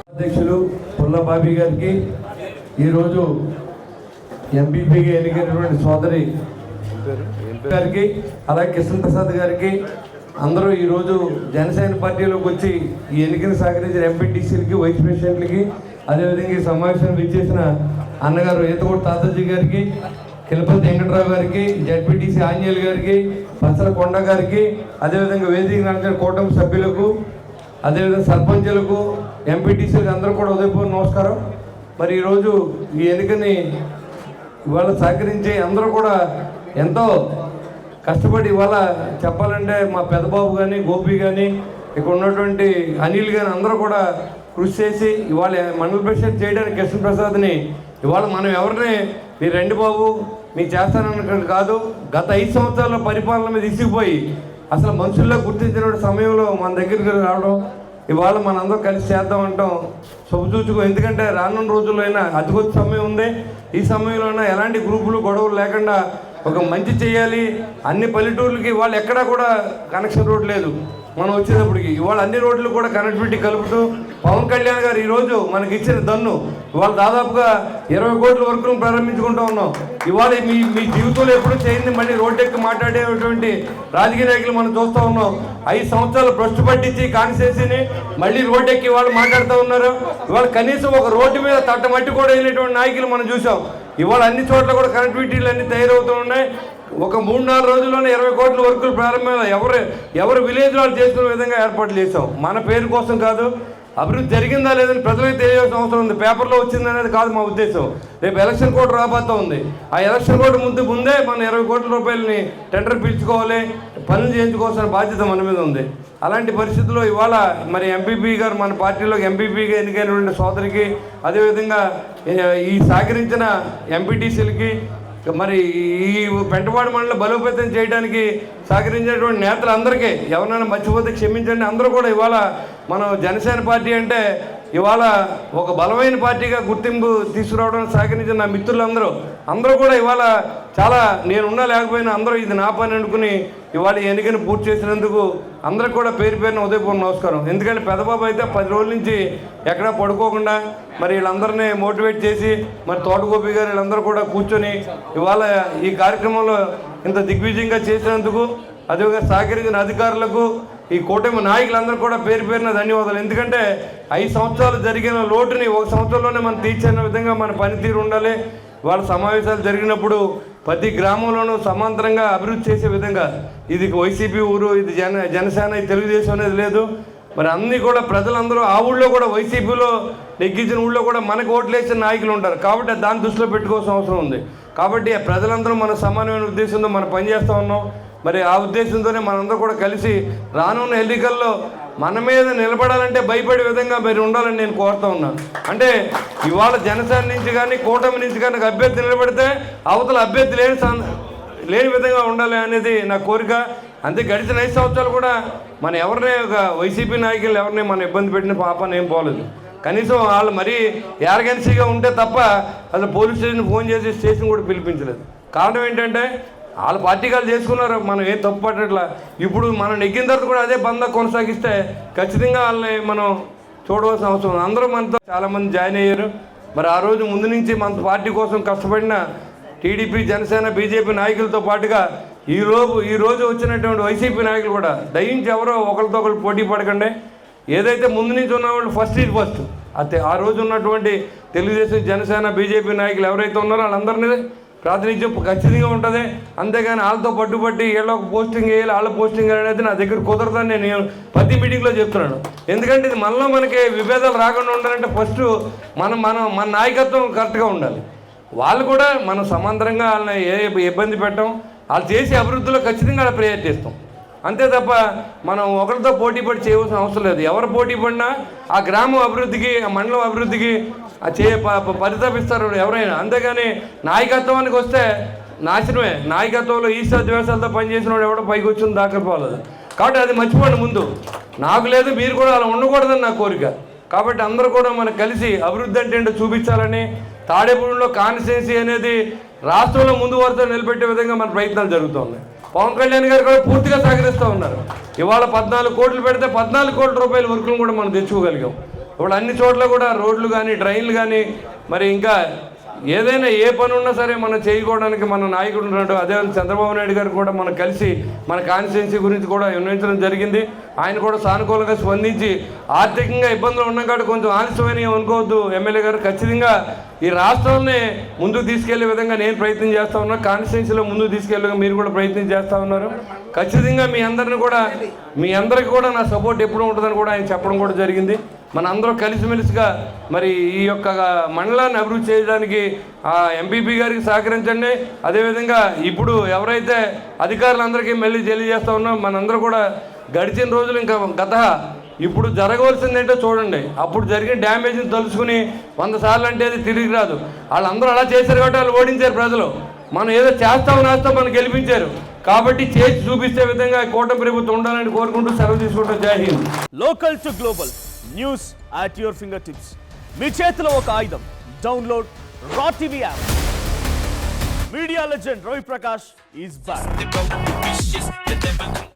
అధ్యక్షులు పుల్ల బాబీ గారికి, ఈరోజు ఎంపీపీగా ఎన్నికైనటువంటి సోదరి గారికి, అలాగే కృష్ణప్రసాద్ గారికి, అందరూ ఈరోజు జనసేన పార్టీలోకి వచ్చి ఈ ఎన్నికను సహకరించిన ఎంపీటీసీలకి, వైస్ ప్రెసిడెంట్లకి, అదేవిధంగా ఈ సమావేశానికి ఇచ్చేసిన అన్నగారు ఈతగూడ తాతాజీ గారికి, కిలపతి వెంకటరావు గారికి, జడ్పీటీసీ ఆంజనేయులు గారికి, పచ్చల కొండ గారికి, అదేవిధంగా వేదిక నడిచిన కూటమి సభ్యులకు, అదేవిధంగా సర్పంచులకు, ఎంపీటీసీలకు అందరూ కూడా ఉదయపూర్వ నమస్కారం. మరి ఈరోజు ఈ ఎన్నికని ఇవాళ సహకరించి అందరూ కూడా ఎంతో కష్టపడి, ఇవాళ చెప్పాలంటే మా పెద్దబాబు కానీ, గోపి కానీ, ఇక్కడ ఉన్నటువంటి అనిల్ కానీ అందరూ కూడా కృషి చేసి ఇవాళ మండల ప్రెసిడెంట్ చేయడానికి కృష్ణప్రసాద్ని ఇవాళ మనం ఎవరిని మీరు రండి బాబు మీకు చేస్తానన్నట్టు కాదు, గత 5 సంవత్సరాల పరిపాలన మీద ఇసిగిపోయి అసలు మనుషుల్లో గుర్తించిన సమయంలో మన దగ్గరికి రావడం, ఇవాళ మనందరూ కలిసి చేద్దామంటాం శుభసూచకం. ఎందుకంటే రానున్న రోజుల్లో అయినా అతి కొద్ది సమయం ఉంది, ఈ సమయంలో అయినా ఎలాంటి గ్రూపులు గొడవలు లేకుండా ఒక మంచి చేయాలి. అన్ని పల్లెటూర్లకి ఇవాళ ఎక్కడా కూడా కనెక్షన్ రోడ్ లేదు. మనం వచ్చేటప్పటికి ఇవాళ అన్ని రోడ్లు కూడా కనెక్టివిటీ కలుపుతూ పవన్ కళ్యాణ్ గారు ఈరోజు మనకి ఇచ్చిన దన్ను ఇవాళ దాదాపుగా 20 కోట్ల వరకు ప్రారంభించుకుంటూ ఉన్నాం. ఇవాళ మీ జీవితంలో ఎప్పుడు చేయింది మళ్ళీ రోడ్డెక్కి మాట్లాడేటువంటి రాజకీయ నాయకులు మనం చూస్తూ ఉన్నాం. 5 సంవత్సరాలు భ్రష్టు పట్టించి కాన్స్టిట్యూన్సీని మళ్ళీ రోడ్డెక్కి వాళ్ళు మాట్లాడుతూ ఉన్నారు. ఇవాళ కనీసం ఒక రోడ్డు మీద తట్టమట్టి కూడా వెళ్ళేటువంటి నాయకులు మనం చూసాం. ఇవాళ అన్ని చోట్ల కూడా కనెక్టివిటీలు అన్నీ తయారవుతూ ఉన్నాయి. ఒక 3-4 రోజుల్లోనే 20 కోట్ల వర్కులు ప్రారంభమైన ఎవరు విలేజ్ వాళ్ళు చేసుకునే విధంగా ఏర్పాట్లు చేసాం. మన పేరు కోసం కాదు, అభివృద్ధి జరిగిందా లేదని ప్రజలకు తెలియాల్సిన అవసరం ఉంది. పేపర్లో వచ్చిందనేది కాదు మా ఉద్దేశం. రేపు ఎలక్షన్ కోడ్ రాబోతూ ఉంది. ఆ ఎలక్షన్ కోడ్ ముందే మన 20 కోట్ల రూపాయలని టెండర్ పిలుచుకోవాలి, పనులు చేయించుకోవాల్సిన బాధ్యత మన మీద ఉంది. అలాంటి పరిస్థితుల్లో ఇవాళ మరి ఎంపీపీ గారు మన పార్టీలోకి ఎంపీపీగా ఎన్నికైనటువంటి సోదరికి, అదేవిధంగా ఈ సహకరించిన ఎంపీటీసీలకి, మరి ఈ పెంటపాడు మండలం బలోపేతం చేయడానికి సహకరించినటువంటి నేతలందరికీ ఎవరైనా మర్చిపోతే క్షమించండి. అందరూ కూడా ఇవాళ మనం జనసేన పార్టీ అంటే ఇవాళ ఒక బలమైన పార్టీగా గుర్తింపు తీసుకురావడానికి సహకరించిన నా మిత్రులందరూ కూడా ఇవాళ చాలా నేనున్నా లేకపోయినా అందరూ ఇది నా పని అనుకుని ఇవాళ ఎన్నికను పూర్తి చేసినందుకు అందరికి కూడా పేరు పేరున ఉదయపూర్వ నమస్కారం. ఎందుకంటే పెద్దబాబు అయితే 10 రోజుల నుంచి ఎక్కడా పడుకోకుండా మరి వీళ్ళందరినీ మోటివేట్ చేసి మరి తోటగోపి గారు వీళ్ళందరూ కూడా కూర్చొని ఇవాళ ఈ కార్యక్రమంలో ఇంత దిగ్విజయంగా చేసినందుకు, అదేవిధంగా సహకరించిన అధికారులకు, ఈ కూటమి నాయకులందరూ కూడా పేరు పేరున ధన్యవాదాలు. ఎందుకంటే 5 సంవత్సరాలు జరిగిన లోటుని 1 సంవత్సరంలోనే మనం తీర్చిన విధంగా మన పనితీరు ఉండాలి. వాళ్ళ సమావేశాలు జరిగినప్పుడు ప్రతి గ్రామంలోనూ సమాంతరంగా అభివృద్ధి చేసే విధంగా, ఇది వైసీపీ ఊరు, ఇది జనసేన, ఇది తెలుగుదేశం అనేది లేదు. మరి అన్నీ కూడా ప్రజలందరూ ఆ ఊళ్ళో కూడా వైసీపీలో నెగ్గించిన ఊళ్ళో కూడా మనకు ఓట్లు వేసిన నాయకులు ఉంటారు. కాబట్టి దాన్ని దృష్టిలో పెట్టుకోవాల్సిన అవసరం ఉంది. కాబట్టి ప్రజలందరూ మన సమానమైన ఉద్దేశంతో మనం పనిచేస్తూ ఉన్నాం. మరి ఆ ఉద్దేశంతోనే మనందరూ కూడా కలిసి రానున్న ఎన్నికల్లో మన మీద నిలబడాలంటే భయపడే విధంగా మీరు ఉండాలని నేను కోరుతూ ఉన్నాను. అంటే ఇవాళ జనసేన నుంచి కానీ కూటమి నుంచి కానీ అభ్యర్థి నిలబడితే అవతల అభ్యర్థి లేని విధంగా ఉండాలి అనేది నా కోరిక. అంతే గడిచిన 5 సంవత్సరాలు కూడా మనం ఎవరినే ఒక వైసీపీ నాయకులు ఎవరిని మనం ఇబ్బంది పెట్టిన పాపని ఏం పోలేదు. కనీసం వాళ్ళు మరీ యారగెన్సీగా ఉంటే తప్ప అసలు పోలీస్ స్టేషన్ ఫోన్ చేసి స్టేషన్ కూడా పిలిపించలేదు. కారణం ఏంటంటే వాళ్ళ పార్టీ వాళ్ళు చేసుకున్నారు, మనం ఏం తప్పు పట్టట్లా. ఇప్పుడు మనం నెగ్గిన తర్వాత కూడా అదే బంధం కొనసాగిస్తే ఖచ్చితంగా వాళ్ళని మనం చూడవలసిన అవసరం ఉంది. అందరూ మనతో చాలామంది జాయిన్ అయ్యారు. మరి ఆ రోజు ముందు నుంచి మన పార్టీ కోసం కష్టపడిన టీడీపీ, జనసేన, బీజేపీ నాయకులతో పాటుగా ఈ రోజు వచ్చినటువంటి వైసీపీ నాయకులు కూడా దయించి ఎవరో ఒకరితో ఒకరు పోటీ పడకండి. ఏదైతే ముందు నుంచి ఉన్నవాళ్ళు ఫస్ట్ అయితే ఆ రోజు ఉన్నటువంటి తెలుగుదేశం, జనసేన, బీజేపీ నాయకులు ఎవరైతే ఉన్నారో వాళ్ళందరినీ ప్రాతినిధ్యం ఖచ్చితంగా ఉంటుంది. అంతేగాని వాళ్ళతో పట్టుబట్టి వీళ్ళ ఒక పోస్టింగ్ వేయాలి, వాళ్ళ పోస్టింగ్ అనేది నా దగ్గర కుదరదని నేను ప్రతి మీటింగ్లో చెప్తున్నాను. ఎందుకంటే ఇది మనకి విభేదాలు రాకుండా ఉండాలంటే ఫస్ట్ మన నాయకత్వం కరెక్ట్గా ఉండాలి. వాళ్ళు కూడా మనం సమాంతరంగా వాళ్ళని ఏ ఇబ్బంది పెట్టం, వాళ్ళు చేసే అభివృద్ధిలో ఖచ్చితంగా వాళ్ళ ప్రయారిటీ ఇస్తాం. అంతే తప్ప మనం ఒకరితో పోటీ పడి చేయవలసిన అవసరం లేదు. ఎవరు పోటీ పడినా ఆ గ్రామం అభివృద్ధికి, ఆ మండలం అభివృద్ధికి పరితపిస్తారు ఎవరైనా. అంతేగాని నాయకత్వానికి వస్తే నాశనమే. నాయకత్వంలో ఈశ్వర ద్వేషాలతో పనిచేసిన వాడు ఎవడో పైకి వచ్చింది దాకపోలేదు. కాబట్టి అది మర్చిపోండి. ముందు నాకు లేదు, మీరు కూడా అలా ఉండకూడదని నా కోరిక. కాబట్టి అందరూ కూడా మనకు కలిసి అభివృద్ధి అంటే ఏంటో చూపించాలని, తాడేపూడిలో కాన్స్టిట్యున్సీ అనేది రాష్ట్రంలో ముందు వరుస నిలబెట్టే విధంగా మన ప్రయత్నాలు జరుగుతున్నాయి. పవన్ కళ్యాణ్ గారు కూడా పూర్తిగా సహకరిస్తూ ఉన్నారు. ఇవాళ 14 కోట్లు పెడితే 14 కోట్ల రూపాయల వర్కులను కూడా మనం తెచ్చుకోగలిగాం. ఇప్పుడు అన్ని చోట్ల కూడా రోడ్లు కానీ డ్రైన్లు కానీ మరి ఇంకా ఏదైనా ఏ పని ఉన్నా సరే మనం చేయకోవడానికి మన నాయకుడు ఉన్నాడు. అదే చంద్రబాబు నాయుడు గారు కూడా మనం కలిసి మన కాన్స్టిట్యున్సీ గురించి కూడా విన్నవించడం జరిగింది. ఆయన కూడా సానుకూలంగా స్పందించి ఆర్థికంగా ఇబ్బందులు ఉన్నా కాబట్టి కొంచెం ఆలస్యమని అనుకోవద్దు ఎమ్మెల్యే గారు, ఖచ్చితంగా ఈ రాష్ట్రాన్ని ముందుకు తీసుకెళ్లే విధంగా నేను ప్రయత్నం చేస్తూ ఉన్నా. కాన్స్టిట్యున్సీలో ముందుకు తీసుకెళ్ళగా మీరు కూడా ప్రయత్నం చేస్తూ ఉన్నారు. ఖచ్చితంగా మీ అందరికీ కూడా నా సపోర్ట్ ఎప్పుడు ఉంటుందని కూడా ఆయన చెప్పడం కూడా జరిగింది. మన అందరూ కలిసిమెలిసిగా మరి ఈ యొక్క మండలాన్ని అభివృద్ధి చేయడానికి ఎంపీపీ గారికి సహకరించండి. అదేవిధంగా ఇప్పుడు ఎవరైతే అధికారులందరికీ మళ్ళీ తెలియజేస్తూ ఉన్నాం, మనందరూ కూడా గడిచిన రోజులు ఇంకా ఇప్పుడు జరగవలసిందేంటో చూడండి. అప్పుడు జరిగిన డ్యామేజ్ని తలుచుకుని 100 సార్లు అంటే అది తిరిగి రాదు. వాళ్ళందరూ అలా చేశారు కాబట్టి వాళ్ళు ఓడించారు ప్రజలు. మనం ఏదో చేస్తాం మనం గెలిపించారు కాబట్టి చేసి చూపిస్తే విధంగా కూటమి ప్రభుత్వం ఉండాలని కోరుకుంటూ సెలవు తీసుకుంటాం. Jai Hind. Local to global news at your finger tips. మీ చేతిలో ఒక ఆయుధం. Download raw TV app. Media legend Ravi Prakash is back.